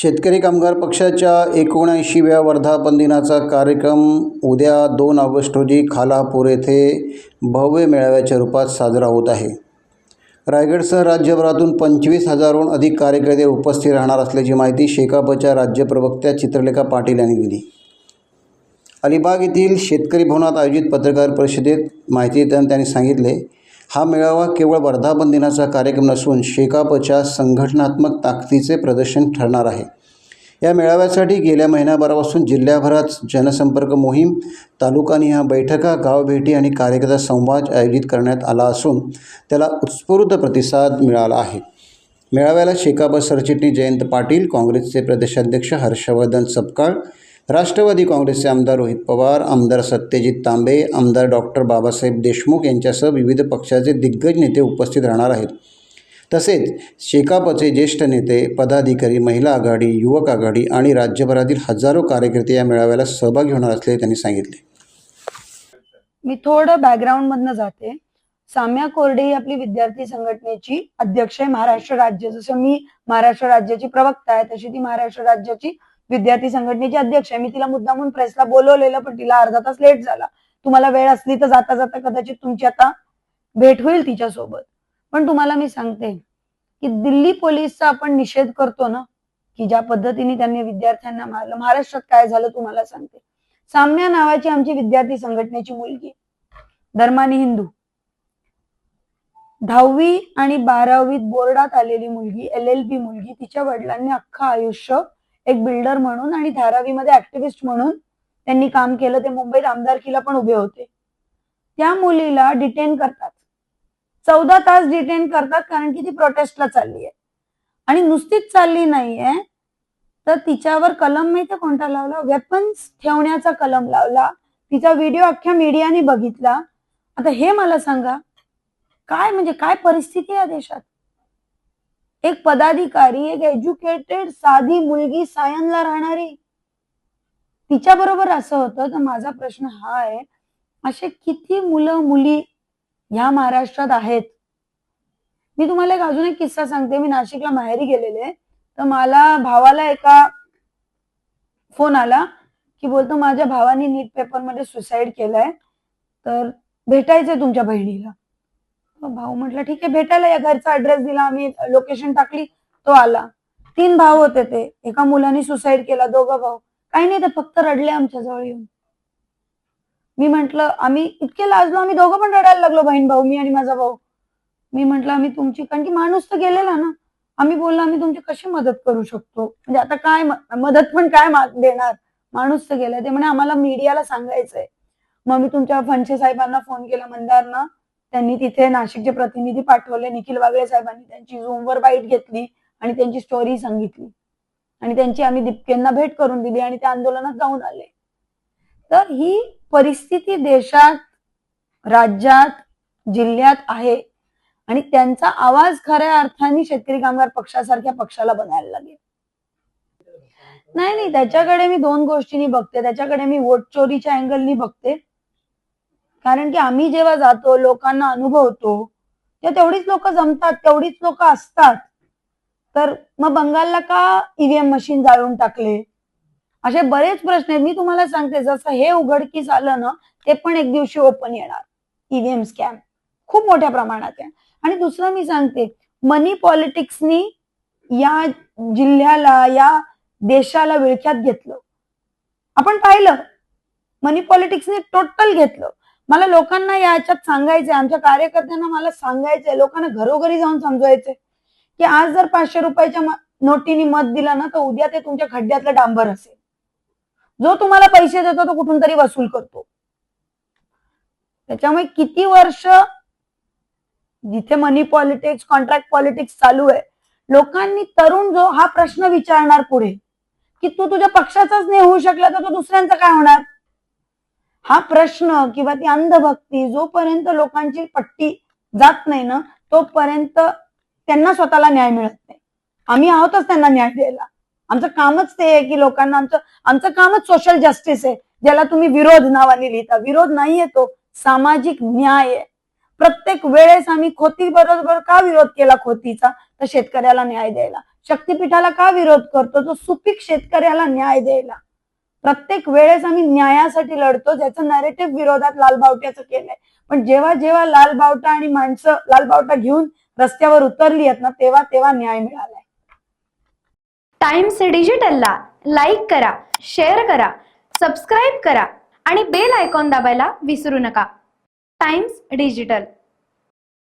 शेतकरी कामगार पक्षाच्या 79व्या वर्धापन दिनाचा कार्यक्रम उद्या 2 ऑगस्ट रोजी खालापूर येथे भव्य मेळाव्याच्या रूपात साजरा होत आहे। रायगडसह राज्यभरातून 25,000हून अधिक कार्यकर्ते उपस्थित राहणार असल्याची माहिती शेकापच्या राज्य प्रवक्त्या चित्रलेखा पाटील यांनी दिली। अलिबाग येथील शेतकरी भवनात आयोजित पत्रकार परिषदेत माहिती देताना त्यांनी सांगितले, हा मेळावा केवळ वर्धापन दिनाचा कार्यक्रम नसून शेकापच्या संघटनात्मक ताकदीचे प्रदर्शन ठरणार आहे। या मेळाव्यासाठी गेल्या महिनाभरापासून जिल्ह्याभरात जनसंपर्क मोहीम, तालुकानिहाय बैठका, गावभेटी आणि कार्यकर्ता संवाद आयोजित करण्यात आला असून त्याला उत्स्फूर्त प्रतिसाद मिळाला आहे। मेळाव्याला शेकाप सरचिटणीस जयंत पाटील, काँग्रेसचे प्रदेशाध्यक्ष हर्षवर्धन सपकाळ, राष्ट्रवादी काँग्रेसचे आमदार रोहित पवार, आमदार सत्यजित तांबे, आमदार डॉक्टर बाबासाहेब देशमुख यांच्यासह विविध पक्षाचे दिग्गज नेते उपस्थित राहणार आहेत। तसेच शेकापचे ज्येष्ठ नेते, पदाधिकारी, महिला आघाडी, युवक आघाडी आणि राज्यभरातील हजारो कार्यकर्ते या मेळाव्याला सहभागी होणार असल्याचे त्यांनी सांगितले। मी थोडं बॅकग्राऊंड मधनं जाते। साम्या कोरडे ही आपली विद्यार्थी संघटनेची अध्यक्ष आहे महाराष्ट्र राज्य। जसं मी महाराष्ट्र राज्याची प्रवक्ता आहे तशी ती महाराष्ट्र राज्याची विद्यार्थी संघटनेची अध्यक्ष आहे। मी तिला मुद्दामून प्रेसला बोलवलेलं, पण तिला अर्धा तास लेट झाला। तुम्हाला वेळ असली तर जाता जाता कदाचित तुमची आता भेट होईल तिच्यासोबत। पण तुम्हाला मी सांगते की दिल्ली पोलीसचा आपण निषेध करतो ना, की ज्या पद्धतीने त्यांनी विद्यार्थ्यांना मारलं, महाराष्ट्रात काय झालं तुम्हाला सांगते। साम्या नावाची आमची विद्यार्थी संघटनेची मुलगी, धर्मानी हिंदू, 10वी आणि 12वीत बोर्डात आलेली मुलगी, LLB मुलगी, तिच्या वडिलांनी अख्खं आयुष्य एक बिल्डर म्हणून आणि धारावीमध्ये ऍक्टिव्हिस्ट म्हणून त्यांनी काम केलं। ते मुंबईत आमदारकीला पण उभे होते। त्या मुलीला डिटेन करतात, 14 तास डिटेन करतात, कारण की ती प्रोटेस्टला चालली आहे। आणि नुसतीच चालली नाहीये तर तिच्यावर कलम माहिती कोणता लावला? वेपन्स ठेवण्याचा कलम लावला। तिचा व्हिडिओ अख्ख्या मीडियाने बघितला। आता हे मला सांगा, काय म्हणजे काय परिस्थिती आहे देशात? एक पदाधिकारी, एक एज्युकेटेड साधी मुलगी, सायनला राहणारी, तिच्या बरोबर असं होतं। तर माझा प्रश्न हा आहे, असे किती मुलं मुली ह्या महाराष्ट्रात आहेत? मी तुम्हाला अजून एक किस्सा सांगते। मी नाशिकला माहेरी गेलेले, तर मला भावाला एका फोन आला की बोलतो माझ्या भावाने नीट पेपरमध्ये सुसाईड केलंय, तर भेटायचंय तुमच्या बहिणीला। भाऊ म्हटलं ठीक आहे भेटायला या। घरचा ऍड्रेस दिला, आम्ही लोकेशन टाकली, तो आला। 3 भाऊ होते ते, एका मुलाने सुसाईड केला, 2 भाऊ। काही नाही, ते फक्त रडले आमच्या जवळ येऊन। मी म्हंटल, आम्ही इतके लाजलो, आम्ही दोघं पण रडायला लागलो, बहीण भाऊ, मी आणि माझा भाऊ। मी म्हंटल आम्ही तुमची, कारण की माणूस तर गेलेला ना, आम्ही बोललो आम्ही तुमची कशी मदत करू शकतो, म्हणजे आता काय मदत पण काय देणार, माणूस तर गेलाय। ते म्हणे आम्हाला मीडियाला सांगायचंय। मग मी तुमच्या फणशे साहेबांना फोन केला, मंदारना, त्यांनी तिथे नाशिकचे प्रतिनिधी पाठवले। निखिल वागळे साहेबांनी त्यांची झूमवर बाईट घेतली आणि त्यांची स्टोरी सांगितली आणि त्यांची आम्ही दीपकेंना भेट करून दिली आणि त्या आंदोलनात जाऊन आले। तर ही परिस्थिती देशात, राज्यात, जिल्ह्यात आहे आणि त्यांचा आवाज खऱ्या अर्थाने शेतकरी कामगार पक्षासारख्या पक्षाला बनायला लागेल। नाही, त्याच्याकडे मी 2 गोष्टींनी बघते। त्याच्याकडे मी वोट चोरीच्या अँगलनी बघते, कारण की आम्ही जेव्हा जातो, लोकांना अनुभवतो, तेव्हा तेवढीच लोक जमतात, तेवढीच लोक असतात। तर मग बंगालला का ईव्हीएम मशीन जाळून टाकले, असे बरेच प्रश्न आहेत। मी तुम्हाला सांगते, जसं हे उघडकीस आलं ना, ते पण एक दिवशी ओपन येणार। ईव्हीएम स्कॅम खूप मोठ्या प्रमाणात आहे। आणि दुसरं मी सांगते, मनी पॉलिटिक्सनी या जिल्ह्याला, या देशाला विळख्यात घेतलं। आपण पाहिलं, मनी पॉलिटिक्सने टोटल घेतलं। मला लोकांना याच्यात सांगायचंय, आमच्या कार्यकर्त्यांना मला सांगायचंय, लोकांना घरोघरी जाऊन समजवायचंय की आज जर 500 रुपयाच्या नोटीने मत दिला ना, तर उद्या ते तुमच्या खड्ड्यातलं डांबर असेल। जो तुम्हाला पैसे देतो तो कुठून तरी वसूल करतो। त्याच्यामुळे किती वर्ष जिथे मनी पॉलिटिक्स, कॉन्ट्रॅक्ट पॉलिटिक्स चालू आहे, लोकांनी, तरुण जो हा प्रश्न विचारणार पुढे की तू तुझ्या पक्षाचाच नाही होऊ शकला तर तो दुसऱ्यांचा काय होणार? हा प्रश्न किंवा ती अंधभक्ती जोपर्यंत लोकांची पट्टी जात नाही ना, तोपर्यंत त्यांना स्वतःला न्याय मिळत नाही। आम्ही आहोतच त्यांना न्याय द्यायला। आमचं कामच ते आहे की लोकांना, आमचं कामच सोशल जस्टिस आहे, ज्याला तुम्ही विरोध नावाने लिहिता। विरोध नाहीये, तो सामाजिक न्याय आहे। प्रत्येक वेळेस आम्ही खोती बरोबर का विरोध केला खोतीचा? तर शेतकऱ्याला न्याय द्यायला. शक्तीपीठाला का विरोध करतो? तो सुपीक शेतकऱ्याला न्याय द्यायला. प्रत्येक वेळेस आम्ही न्यायासाठी लढतो, ज्याचं नॅरेटिव्ह विरोधात लालबावट्याचं केलंय. पण जेव्हा जेव्हा लालबावटा आणि माणसं लालबावटा घेऊन रस्त्यावर उतरली आहेत ना, तेव्हा तेव्हा न्याय मिळालाय. टाइम्स डिजिटलला लाईक करा, शेअर करा, सबस्क्राईब करा आणि बेल आयकॉन दाबायला विसरू नका. Times digital.